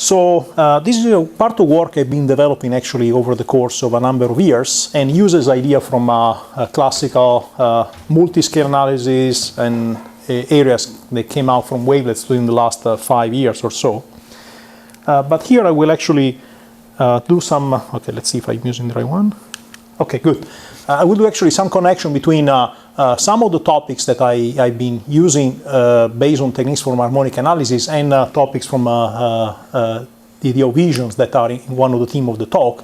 So this is a part of work I've been developing actually over the course of a number of years, and uses idea from a classical multiscale analysis and areas that came out from wavelets during the last 5 years or so. But here I will actually do some, okay, let's see if I'm using the right one. Okay, good. I will do actually some connection between some of the topics that I've been using based on techniques from harmonic analysis and topics from the idea of visions that are in one of the themes of the talk.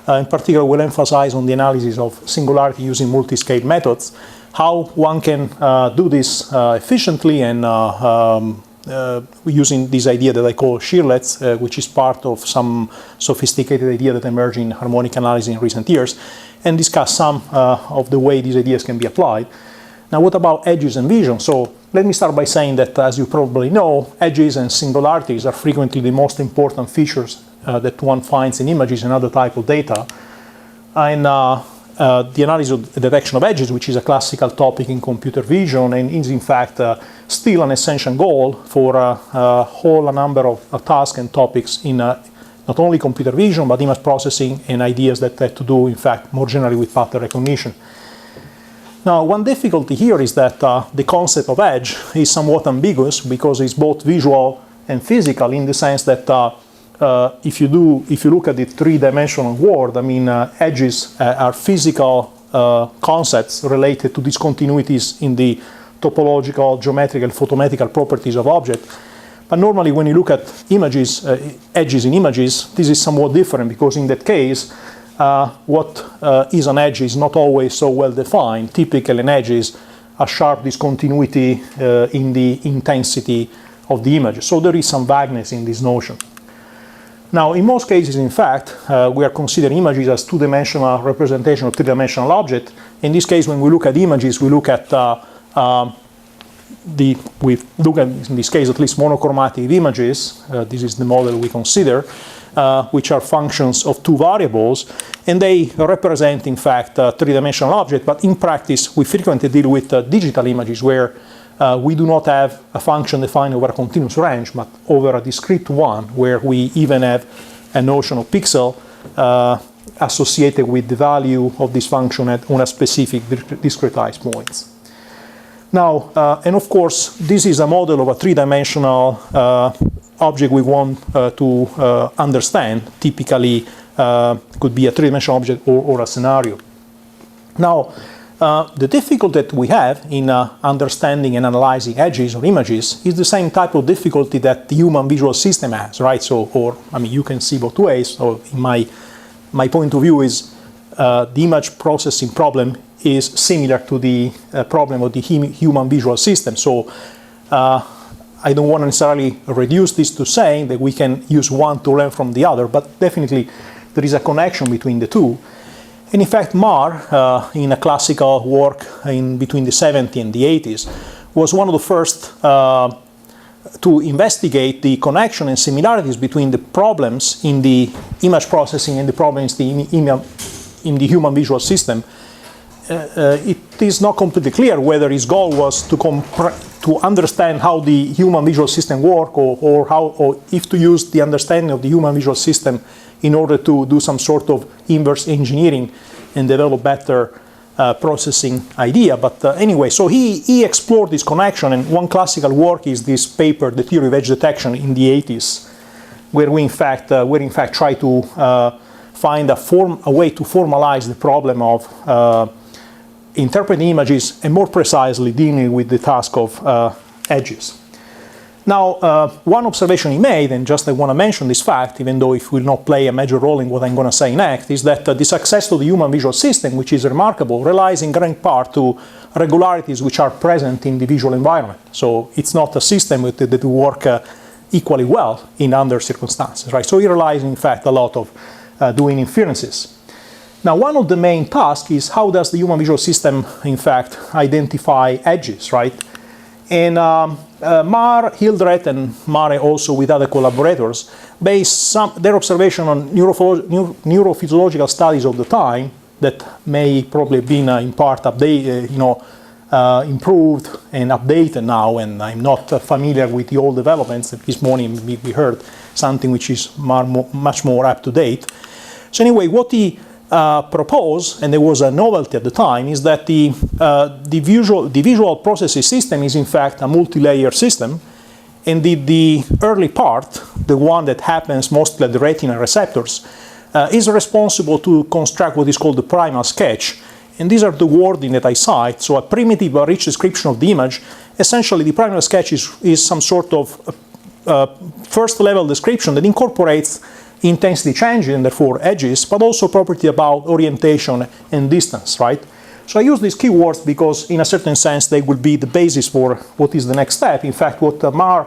In particular, we'll emphasize on the analysis of singularity using multiscale methods, how one can do this efficiently and using this idea that I call shearlets, which is part of some sophisticated idea that emerged in harmonic analysis in recent years, and discuss some of the way these ideas can be applied. Now, what about edges and vision? So let me start by saying that, as you probably know, edges and singularities are frequently the most important features that one finds in images and other type of data. And the analysis of the direction of edges, which is a classical topic in computer vision and is in fact still an essential goal for a whole number of tasks and topics in not only computer vision, but image processing and ideas that have to do, in fact, more generally with pattern recognition. Now, one difficulty here is that the concept of edge is somewhat ambiguous because it's both visual and physical, in the sense that if you look at the three-dimensional world, I mean, edges are physical concepts related to discontinuities in the topological, geometrical, photometrical properties of objects. But normally when you look at images, edges in images, this is somewhat different, because in that case, what is an edge is not always so well defined. Typically an edge is a sharp discontinuity in the intensity of the image. So there is some vagueness in this notion. Now, in most cases, in fact, we are considering images as two-dimensional representation of three-dimensional object. In this case, when we look at images, we look at in this case, at least monochromatic images. This is the model we consider, which are functions of two variables, and they represent, in fact, a three-dimensional object. But in practice, we frequently deal with digital images where we do not have a function defined over a continuous range, but over a discrete one, where we even have a notion of pixel associated with the value of this function on a specific discretized points. Now, and of course, this is a model of a three-dimensional object we want to understand. Typically, could be a three-dimensional object or a scenario. Now, the difficulty that we have in understanding and analyzing edges or images is the same type of difficulty that the human visual system has, right? So, I mean, you can see both ways. So, in my point of view is the image processing problem is similar to the problem of the human visual system. So, I don't want to necessarily reduce this to saying that we can use one to learn from the other, but definitely there is a connection between the two. And in fact, Marr, in a classical work in between the 70s and the 80s, was one of the first to investigate the connection and similarities between the problems in the image processing and the problems in the human visual system. It is not completely clear whether his goal was to understand how the human visual system works, or if to use the understanding of the human visual system in order to do some sort of inverse engineering and develop better processing idea. But anyway, so he explored this connection, and one classical work is this paper, The Theory of Edge Detection, in the 80s, where we in fact try to find a way to formalize the problem of interpreting images, and more precisely dealing with the task of edges. Now, one observation he made, and just I want to mention this fact, even though it will not play a major role in what I'm going to say next, is that the success of the human visual system, which is remarkable, relies in great part to regularities which are present in the visual environment. So it's not a system that will work equally well in other circumstances, right? So it relies, in fact, a lot of doing inferences. Now, one of the main tasks is how does the human visual system, in fact, identify edges, right? And Marr, Hildreth, and Mare also with other collaborators based their observation on neurophysiological studies of the time that may probably have been in part improved and updated now, and I'm not familiar with the old developments. This morning we heard something which is much more up to date. So anyway, what he proposed, and there was a novelty at the time, is that the visual processing system is in fact a multi-layer system, and the early part, the one that happens mostly at the retina receptors, is responsible to construct what is called the primal sketch. And these are the wording that I cite. So a primitive but rich description of the image. Essentially, the primal sketch is some sort of first level description that incorporates intensity changes and therefore edges, but also property about orientation and distance, right? So I use these keywords because in a certain sense they will be the basis for what is the next step. In fact, what Marr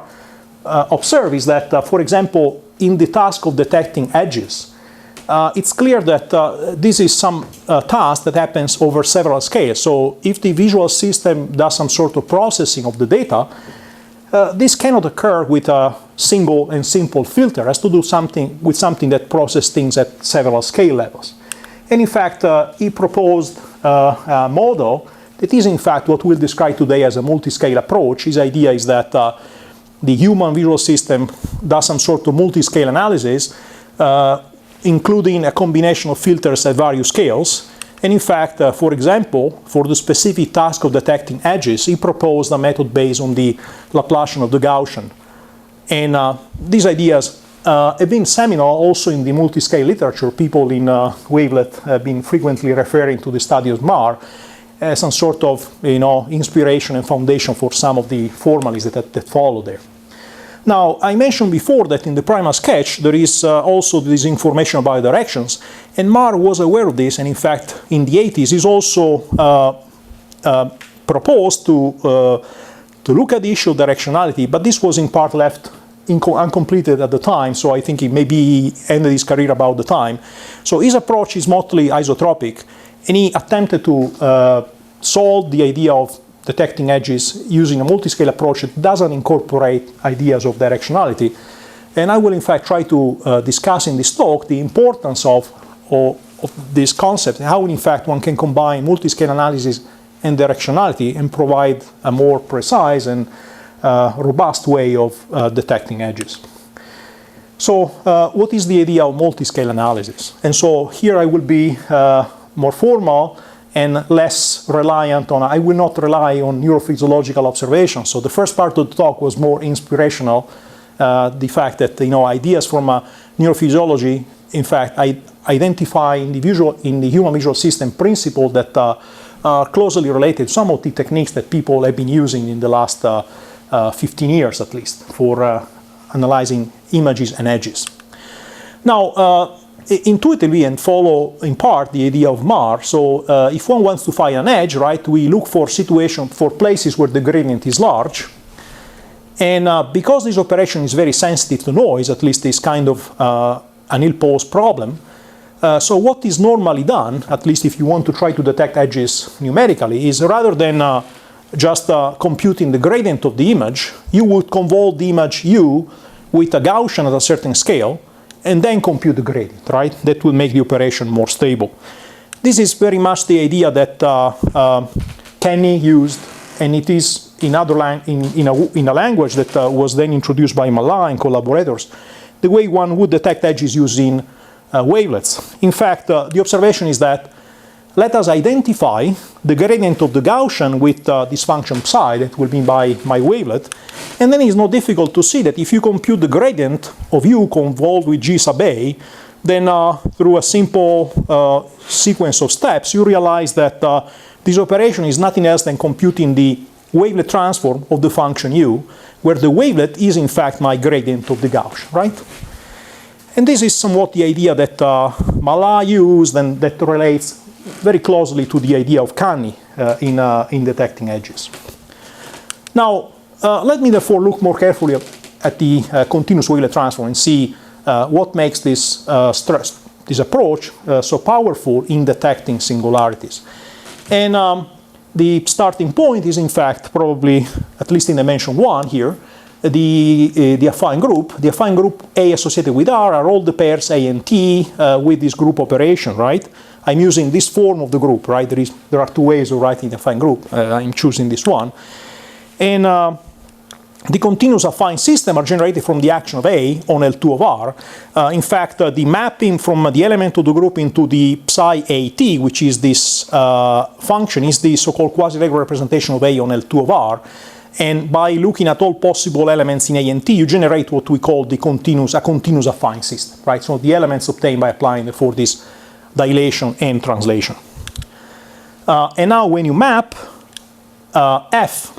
observed is that, for example, in the task of detecting edges, it's clear that this is some task that happens over several scales. So if the visual system does some sort of processing of the data, this cannot occur with a single and simple filter. It has to do something with something that processes things at several scale levels. And in fact, he proposed a model that is in fact what we'll describe today as a multiscale approach. His idea is that the human visual system does some sort of multiscale analysis, including a combination of filters at various scales. And in fact, for example, for the specific task of detecting edges, he proposed a method based on the Laplacian of the Gaussian. And these ideas have been seminal also in the multiscale literature. People in wavelet have been frequently referring to the study of Marr as some sort of inspiration and foundation for some of the formalisms that follow there. Now, I mentioned before that in the primal sketch there is also this information about directions, and Marr was aware of this, and in fact in the 80s he's also proposed to look at the issue of directionality, but this was in part left uncompleted at the time, so I think he ended his career about the time. So his approach is mostly isotropic, and he attempted to solve the idea of detecting edges using a multiscale approach that doesn't incorporate ideas of directionality. And I will in fact try to discuss in this talk the importance of this concept, and how in fact one can combine multiscale analysis and directionality and provide a more precise and robust way of detecting edges. So what is the idea of multiscale analysis? And so here I will be more formal and less reliant on, I will not rely on neurophysiological observations. So the first part of the talk was more inspirational, the fact that ideas from neurophysiology, in fact, I identify in the human visual system principles that are closely related to some of the techniques that people have been using in the last 15 years at least for analyzing images and edges. Now, intuitively and follow in part the idea of Marr. So if one wants to find an edge, right, we look for situations, for places where the gradient is large. And because this operation is very sensitive to noise, at least this kind of an ill-posed problem, so what is normally done, at least if you want to try to detect edges numerically, is rather than just computing the gradient of the image, you would convolve the image U with a Gaussian at a certain scale, and then compute the gradient, right? That will make the operation more stable. This is very much the idea that Kenny used, and it is in a language that was then introduced by Mallah and collaborators, the way one would detect edges using wavelets. In fact, the observation is that let us identify the gradient of the Gaussian with this function psi that will be by my wavelet, and then it's not difficult to see that if you compute the gradient of U convolved with G sub A, then through a simple sequence of steps, you realize that this operation is nothing else than computing the wavelet transform of the function U, where the wavelet is in fact my gradient of the Gaussian, right? And this is somewhat the idea that Mallah used, and that relates very closely to the idea of Kani in detecting edges. Now, let me therefore look more carefully at the continuous wavelet transform and see what makes this approach so powerful in detecting singularities. And the starting point is in fact probably, at least in dimension 1 here, the affine group. The affine group A associated with R are all the pairs A and T with this group operation, right? I'm using this form of the group, right? There are two ways of writing the affine group. I'm choosing this one. And the continuous affine system are generated from the action of A on L2 of R. In fact, the mapping from the element of the group into the psi AT, which is this function, is the so-called quasi-regular representation of A on L2 of R. And by looking at all possible elements in A and T, you generate what we call a continuous affine system, right? So the elements obtained by applying for this dilation and translation. And now when you map F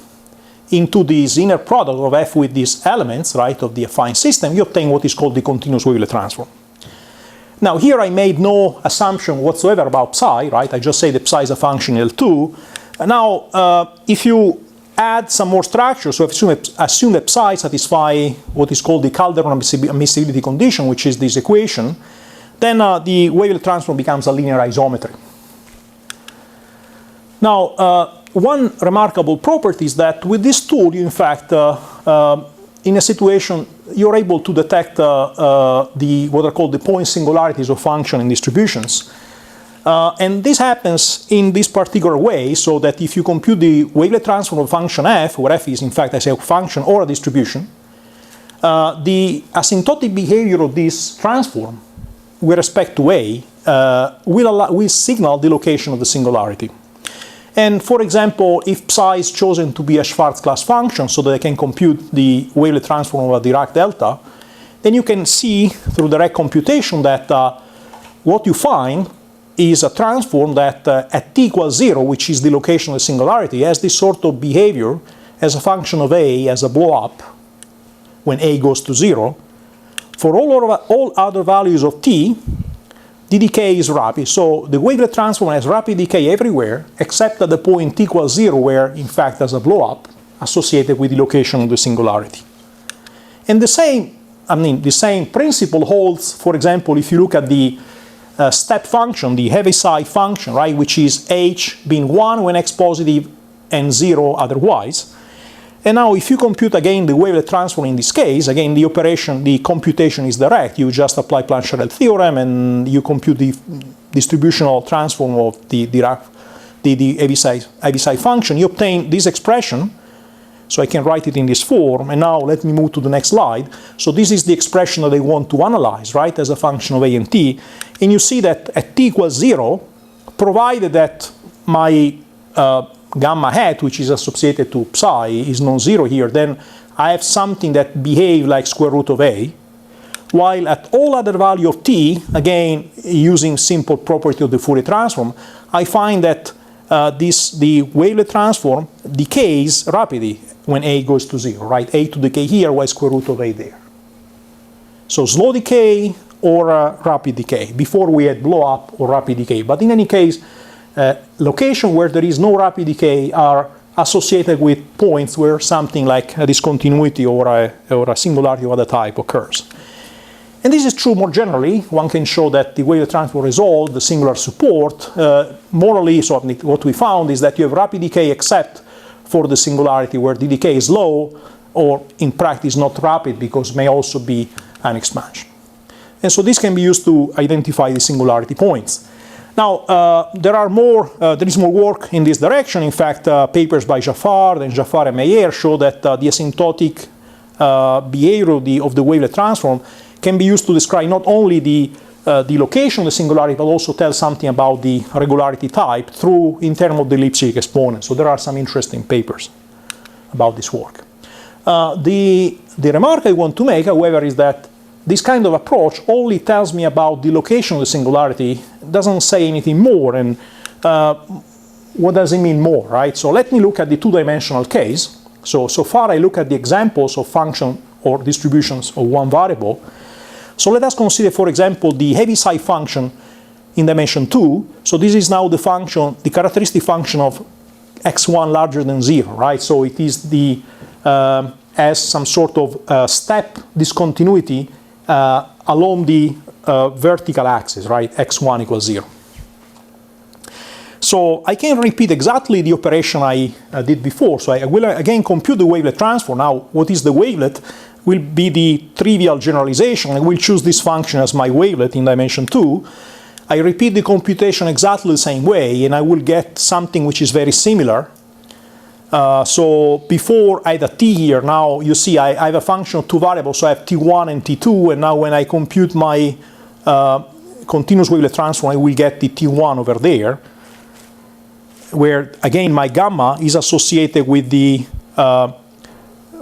into this inner product of F with these elements, right, of the affine system, you obtain what is called the continuous wavelet transform. Now here I made no assumption whatsoever about psi, right? I just say that psi is a function L2. And now if you add some more structure, so if assume that psi satisfy what is called the Calderon admissibility condition, which is this equation, then the wavelet transform becomes a linear isometry. Now, one remarkable property is that with this tool, you in fact, in a situation, you're able to detect what are called the point singularities of function and distributions. And this happens in this particular way, so that if you compute the wavelet transform of function f, where f is in fact, I say, a function or a distribution, the asymptotic behavior of this transform with respect to A will signal the location of the singularity. And for example, if psi is chosen to be a Schwarz class function so that I can compute the wavelet transform of a Dirac delta, then you can see through direct computation that what you find is a transform that at t equals 0, which is the location of the singularity, has this sort of behavior as a function of A as a blow up when A goes to 0. For all other values of t, the decay is rapid. So the wavelet transform has rapid decay everywhere except at the point t equals 0, where in fact there's a blow up associated with the location of the singularity. And the same principle holds, for example, if you look at the step function, the Heaviside function, right, which is h being 1 when x positive and 0 otherwise. And now if you compute again the wavelet transform in this case, again the computation is direct. You just apply Planck-Charel theorem and you compute the distributional transform of the Heaviside function. You obtain this expression, so I can write it in this form. And now let me move to the next slide. So this is the expression that I want to analyze, right, as a function of A and t. And you see that at t equals 0, provided that my gamma hat, which is associated to psi, is non-zero here, then I have something that behaves like square root of A, while at all other value of t, again using simple property of the Fourier transform, I find that the wavelet transform decays rapidly when A goes to 0, right? A to decay here, while square root of A there. So slow decay or rapid decay. Before we had blow up or rapid decay, but in any case, location where there is no rapid decay are associated with points where something like a discontinuity or a singularity of other type occurs. And this is true more generally. One can show that the wavelet transform resolve the singular support. Morally, so what we found is that you have rapid decay except for the singularity where the decay is low, or in practice not rapid because may also be an expansion. And so this can be used to identify the singularity points. Now, there is more work in this direction. In fact, papers by Jaffard and Meyer show that the asymptotic behavior of the wavelet transform can be used to describe not only the location of the singularity, but also tell something about the regularity type in terms of the elliptic exponent. So there are some interesting papers about this work. The remark I want to make, however, is that this kind of approach only tells me about the location of the singularity, doesn't say anything more. And what does it mean more, right? So let me look at the two-dimensional case. So far I look at the examples of function or distributions of one variable. So let us consider, for example, the Heaviside function in dimension 2. So this is now the function, the characteristic function of x1 larger than 0, right? So it is has some sort of step discontinuity along the vertical axis, right? x1 equals 0. So I can repeat exactly the operation I did before. So I will again compute the wavelet transform. Now, what is the wavelet will be the trivial generalization. I will choose this function as my wavelet in dimension 2. I repeat the computation exactly the same way, and I will get something which is very similar. So before I had a t here, now you see I have a function of two variables, so I have t1 and t2, and now when I compute my continuous wavelet transform, I will get the t1 over there, where again my gamma is associated with the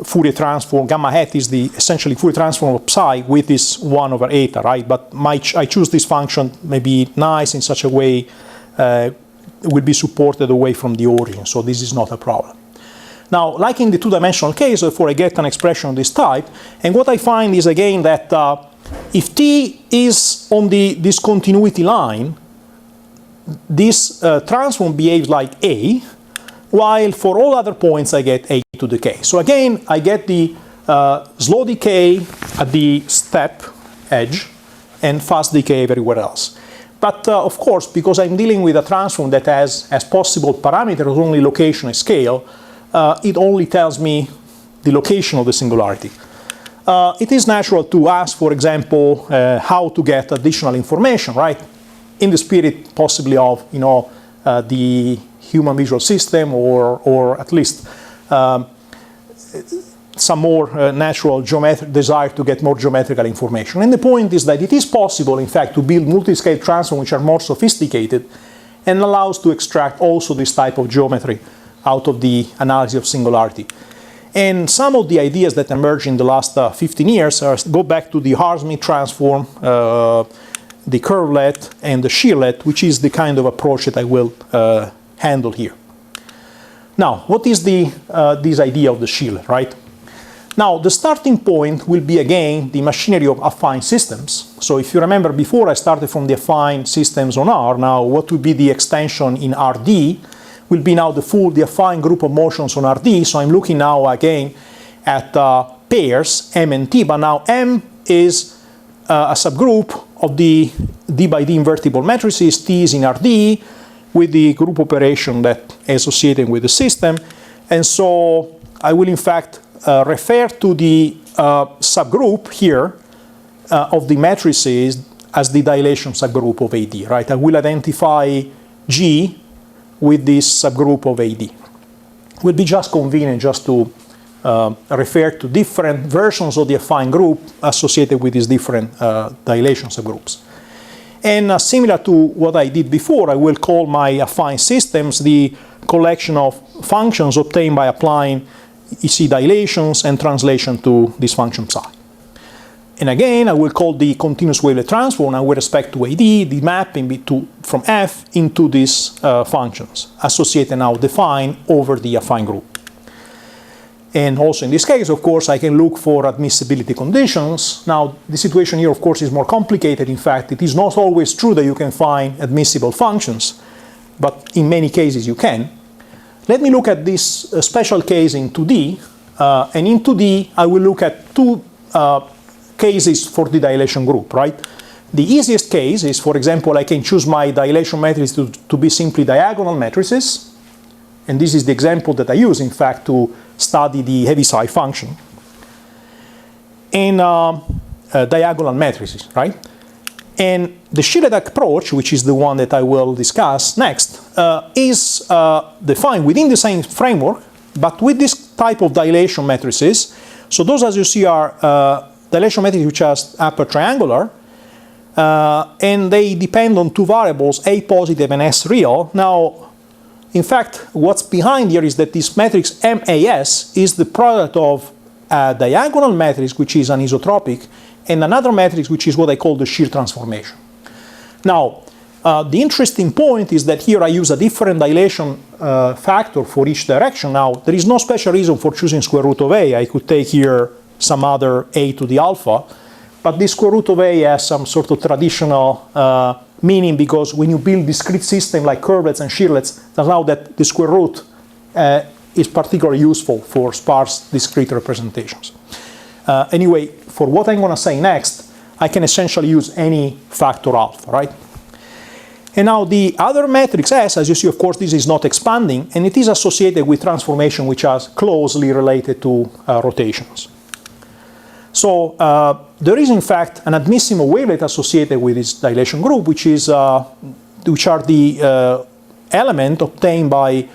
Fourier transform. Gamma hat is the essentially Fourier transform of psi with this 1 over eta, right? But I choose this function maybe nice in such a way it will be supported away from the origin, so this is not a problem. Now, like in the two-dimensional case, therefore I get an expression of this type, and what I find is again that if t is on the discontinuity line, this transform behaves like A, while for all other points I get A to decay. So again, I get the slow decay at the step edge and fast decay everywhere else. But of course, because I'm dealing with a transform that has as possible parameters only location and scale, it only tells me the location of the singularity. It is natural to ask, for example, how to get additional information, right? In the spirit possibly of, you know, the human visual system, or at least some more natural desire to get more geometrical information. And the point is that it is possible, in fact, to build multiscale transforms which are more sophisticated and allows to extract also this type of geometry out of the analysis of singularity. And some of the ideas that emerged in the last 15 years go back to the Harmonic transform, the curvelet, and the shearlet, which is the kind of approach that I will handle here. Now, what is this idea of the shearlet, right? Now, the starting point will be, again, the machinery of affine systems. So if you remember before, I started from the affine systems on R. Now, what would be the extension in RD will be now the affine group of motions on RD. So I'm looking now, again, at pairs, M and T. But now M is a subgroup of the D by D invertible matrices. T is in RD with the group operation that is associated with the system. And so I will, in fact, refer to the subgroup here of the matrices as the dilation subgroup of AD, right? I will identify G with this subgroup of AD. It will be just convenient just to refer to different versions of the affine group associated with these different dilation subgroups. And similar to what I did before, I will call my affine systems the collection of functions obtained by applying EC dilations and translation to this function psi. And again, I will call the continuous wavelet transform, and with respect to AD, the mapping from F into these functions, associated now defined over the affine group. And also in this case, of course, I can look for admissibility conditions. Now, the situation here, of course, is more complicated. In fact, it is not always true that you can find admissible functions, but in many cases you can. Let me look at this special case in 2D, and in 2D, I will look at two cases for the dilation group, right? The easiest case is, for example, I can choose my dilation matrix to be simply diagonal matrices, and this is the example that I use, in fact, to study the Heaviside function, and diagonal matrices, right? And the shearlet approach, which is the one that I will discuss next, is defined within the same framework, but with this type of dilation matrices. So those, as you see, are dilation matrices which are upper triangular, and they depend on two variables, A positive and S real. Now, in fact, what's behind here is that this matrix MAS is the product of a diagonal matrix, which is anisotropic, and another matrix, which is what I call the shear transformation. Now, the interesting point is that here I use a different dilation factor for each direction. Now, there is no special reason for choosing square root of A. I could take here some other A to the alpha, but this square root of A has some sort of traditional meaning, because when you build discrete systems like curvelets and shearlets, turns out that the square root is particularly useful for sparse discrete representations. Anyway, for what I'm going to say next, I can essentially use any factor alpha, right? And now the other matrix S, as you see, of course, this is not expanding, and it is associated with transformation which are closely related to rotations. So there is in fact an admissible wavelet associated with this dilation group, which are the element obtained by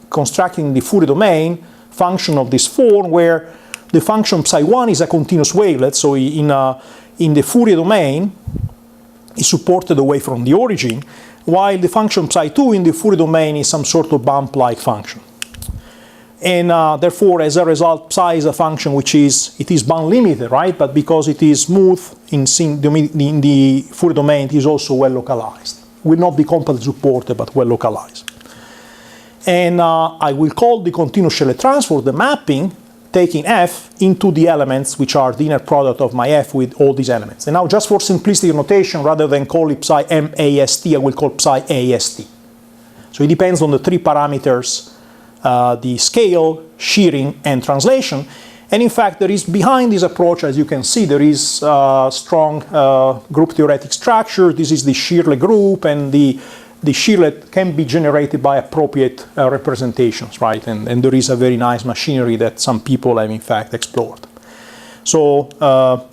constructing the Fourier domain function of this form, where the function psi1 is a continuous wavelet. So in the Fourier domain is supported away from the origin, while the function psi2 in the Fourier domain is some sort of bump-like function. And therefore, as a result, psi is a function which is band limited, right? But because it is smooth in the Fourier domain, it is also well localized. Will not be completely supported, but well localized. And I will call the continuous shearlet transform the mapping, taking f into the elements which are the inner product of my f with all these elements. And now, just for simplicity of notation, rather than call it psi mast, I will call psi ast. So it depends on the three parameters. The scale, shearing, and translation. And in fact, there is behind this approach, as you can see, there is a strong group theoretic structure. This is the shearlet group, and the shearlet can be generated by appropriate representations, right? And there is a very nice machinery that some people have in fact explored. So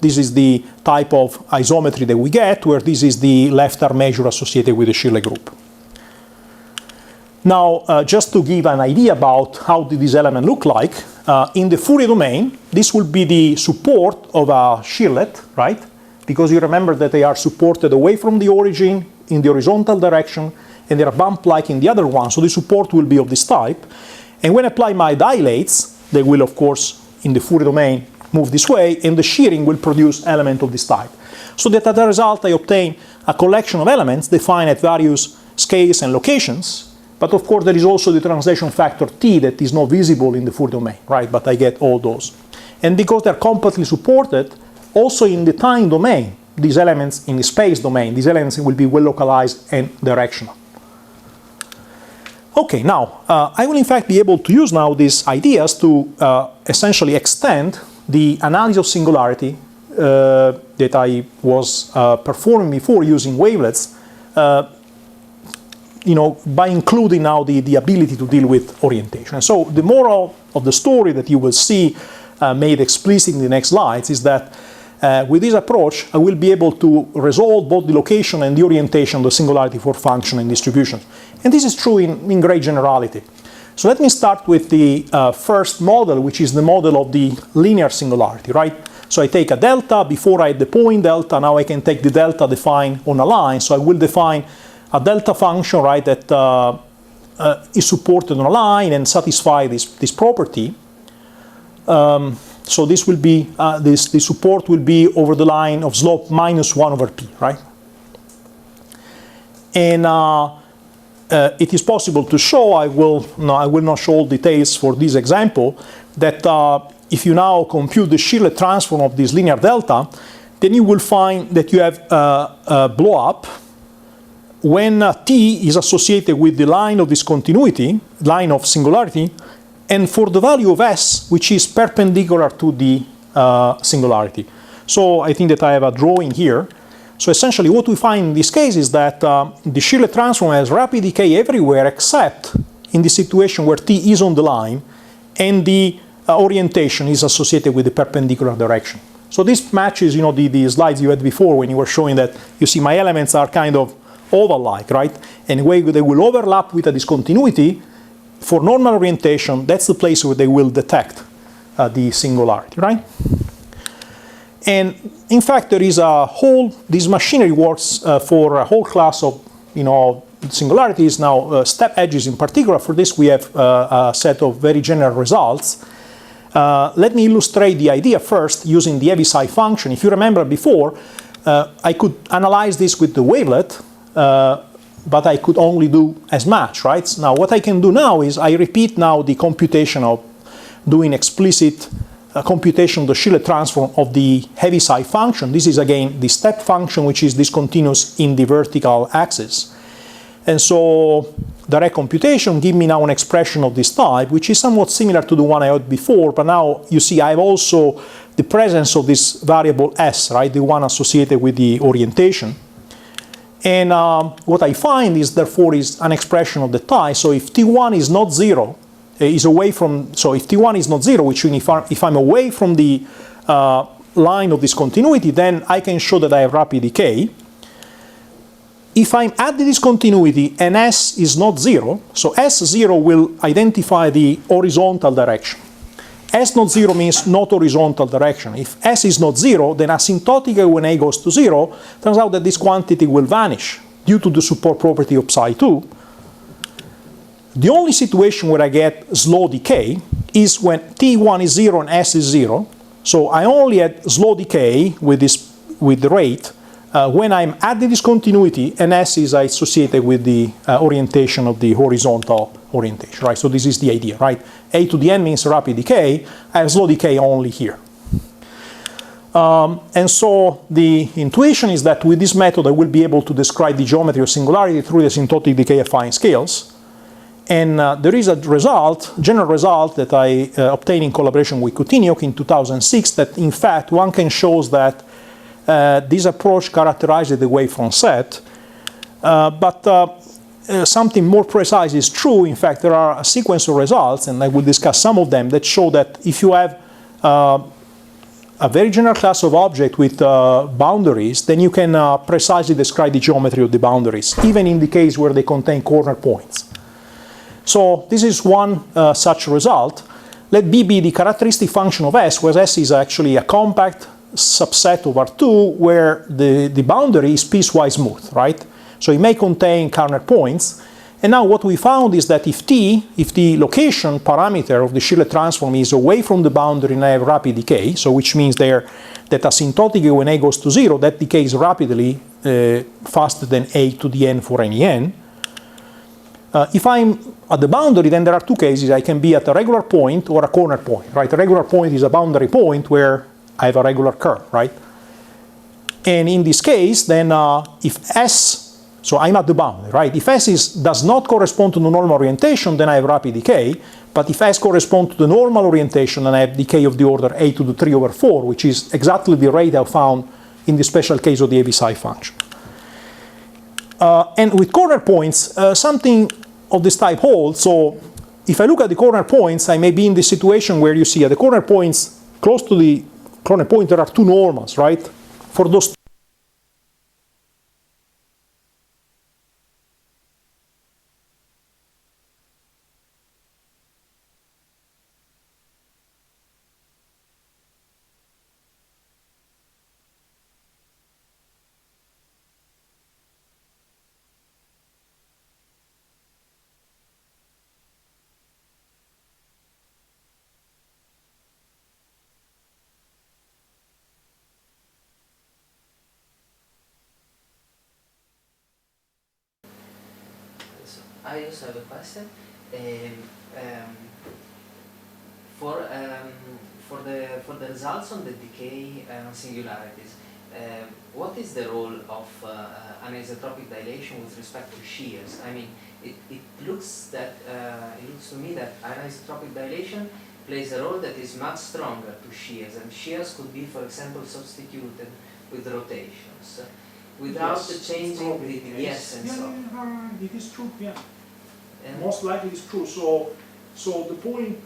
this is the type of isometry that we get, where this is the left arm measure associated with the shearlet group. Now, just to give an idea about how this element look like, in the Fourier domain, this will be the support of a shearlet, right? Because you remember that they are supported away from the origin in the horizontal direction, and they are bump-like in the other one, so the support will be of this type. And when I apply my dilates, they will, of course, in the Fourier domain, move this way, and the shearing will produce element of this type. So that as a result, I obtain a collection of elements defined at various scales and locations. But of course, there is also the translation factor t that is not visible in the Fourier domain, right? But I get all those. And because they're completely supported, also in the time domain, these elements in the space domain, these elements will be well localized and directional. Okay, now, I will in fact be able to use now these ideas to essentially extend the analysis of singularity that I was performing before using wavelets, by including now the ability to deal with orientation. So the moral of the story that you will see made explicit in the next slides is that with this approach, I will be able to resolve both the location and the orientation of the singularity for function and distributions. And this is true in great generality. So let me start with the first model, which is the model of the linear singularity, right? So I take a delta. Before I had the point delta, now I can take the delta defined on a line. So I will define a delta function, right, that is supported on a line and satisfy this property. So this will be the support will be over the line of slope minus 1 over p, right? And it is possible to show. I will not show all details for this example. That if you now compute the shearlet transform of this linear delta, then you will find that you have a blow up when t is associated with the line of discontinuity, line of singularity, and for the value of s, which is perpendicular to the singularity. So I think that I have a drawing here. So essentially what we find in this case is that the shearlet transform has rapid decay everywhere except in the situation where t is on the line and the orientation is associated with the perpendicular direction. So this matches, the slides you had before when you were showing that, you see, my elements are kind of oval-like, right? And way they will overlap with a discontinuity. For normal orientation, that's the place where they will detect the singularity, right? And in fact, there is this machinery works for a whole class of, singularities. Now, step edges in particular, for this we have a set of very general results. Let me illustrate the idea first using the Heaviside function. If you remember before, I could analyze this with the wavelet, but I could only do as match, right? Now what I can do now is I repeat now the computation of doing explicit computation of the shearlet transform of the Heaviside function. This is again the step function which is discontinuous in the vertical axis. And so direct computation give me now an expression of this type, which is somewhat similar to the one I had before, but now you see I have also the presence of this variable s, right, the one associated with the orientation. And what I find is therefore is an expression of the type. So if t1 is not 0, is away from, so if t1 is not 0, which means if I'm away from the line of discontinuity, then I can show that I have rapid decay. If I'm at the discontinuity and S is not 0, so S0 will identify the horizontal direction. S not 0 means not horizontal direction. If S is not 0, then asymptotically when A goes to 0, turns out that this quantity will vanish due to the support property of psi 2. The only situation where I get slow decay is when T1 is 0 and S is 0. So I only had slow decay with the rate when I'm at the discontinuity and S is associated with the orientation of the horizontal orientation, right? So this is the idea, right? A to the n means rapid decay. I have slow decay only here. And so the intuition is that with this method I will be able to describe the geometry of singularity through the asymptotic decay affine scales. And there is a result, general result that I obtained in collaboration with Coutinho in 2006 that in fact one can show that this approach characterizes the wavefront set. But something more precise is true. In fact, there are a sequence of results, and I will discuss some of them, that show that if you have a very general class of objects with boundaries, then you can precisely describe the geometry of the boundaries, even in the case where they contain corner points. So this is one such result. Let B be the characteristic function of S, where S is actually a compact subset of R2 where the boundary is piecewise smooth, right? So it may contain corner points. And now what we found is that if the location parameter of the shearlet transform is away from the boundary and I have rapid decay, so which means that asymptotically when A goes to 0, that decays rapidly faster than A to the n for any n. If I'm at the boundary, then there are two cases. I can be at a regular point or a corner point, right? A regular point is a boundary point where I have a regular curve, right? And in this case, then if S, so I'm at the boundary, right? If S does not correspond to the normal orientation, then I have rapid decay. But if S corresponds to the normal orientation, then I have decay of the order A to the 3 over 4, which is exactly the rate I found in the special case of the Heaviside function. And with corner points, something of this type holds. So if I look at the corner points, I may be in the situation where you see at the corner points, close to the corner point, there are two normals, right? For those I also have a question. For the results on the decay singularities, what is the role of anisotropic dilation with respect to shears? I mean, it looks to me that anisotropic dilation plays a role that is much stronger to shears, and shears could be, for example, substituted with rotations without changing the essence of. It is true, yeah. Most likely it's true. So the point,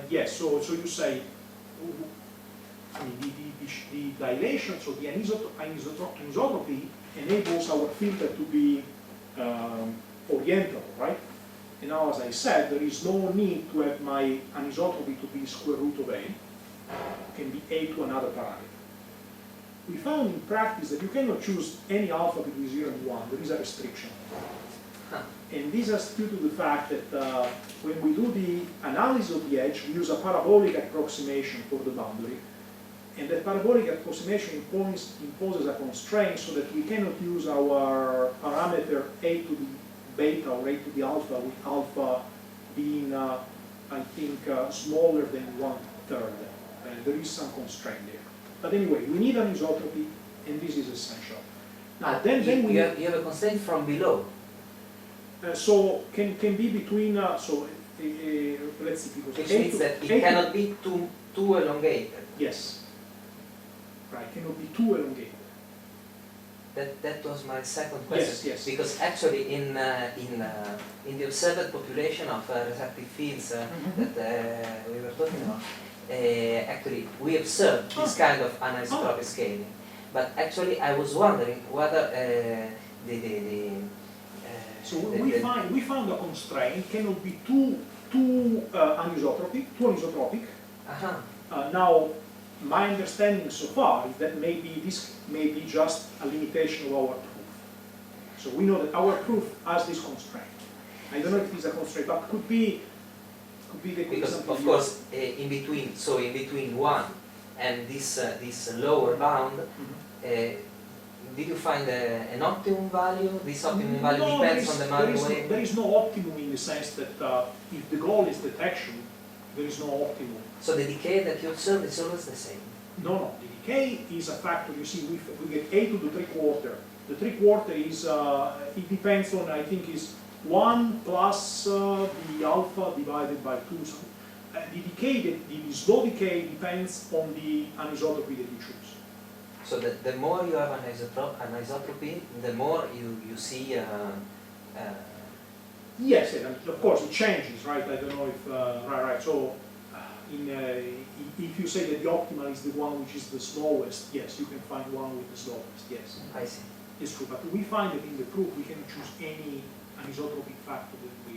yes. So you say, I mean, the dilation, so the anisotropy enables our filter to be oriental, right? And now, as I said, there is no need to have my anisotropy to be square root of A. It can be A to another parameter. We found in practice that you cannot choose any alpha between 0 and 1. There is a restriction. And this is due to the fact that when we do the analysis of the edge, we use a parabolic approximation for the boundary. And that parabolic approximation imposes a constraint so that we cannot use our parameter A to the beta or A to the alpha, with alpha being, I think, smaller than 1/3. There is some constraint there. But anyway, we need anisotropy, and this is essential. Now, then you have a constraint from below. So can be between. Let's see, because which means that it cannot be too elongated. Yes. Right. Cannot be too elongated. That was my second question. Yes. Yes. Because actually, in the observed population of receptive fields that we were talking about, actually we observed this kind of anisotropic scaling. But actually, I was wondering whether so we found a constraint cannot be too anisotropic. Now, my understanding so far is that maybe this may be just a limitation of our proof. So we know that our proof has this constraint. I don't know if it's a constraint, but could be because of course in between one and this lower bound. Did you find an optimum value? This optimum value depends on the manual wave? There is no optimum in the sense that if the goal is detection, there is no optimum. So the decay that you observe is always the same? No. The decay is a factor. You see, we get a to the 3/4. The 3/4 is, it depends on, I think, is 1 plus the alpha divided by 2. So, the decay, the slow decay depends on the anisotropy that you choose. So the more you have anisotropy, the more you see. Yes, and of course it changes, right? I don't know if right. So, if you say that the optimal is the one which is the slowest, yes, you can find one with the slowest. Yes, I see. It's true. But we find that in the proof we can choose any anisotropic factor that we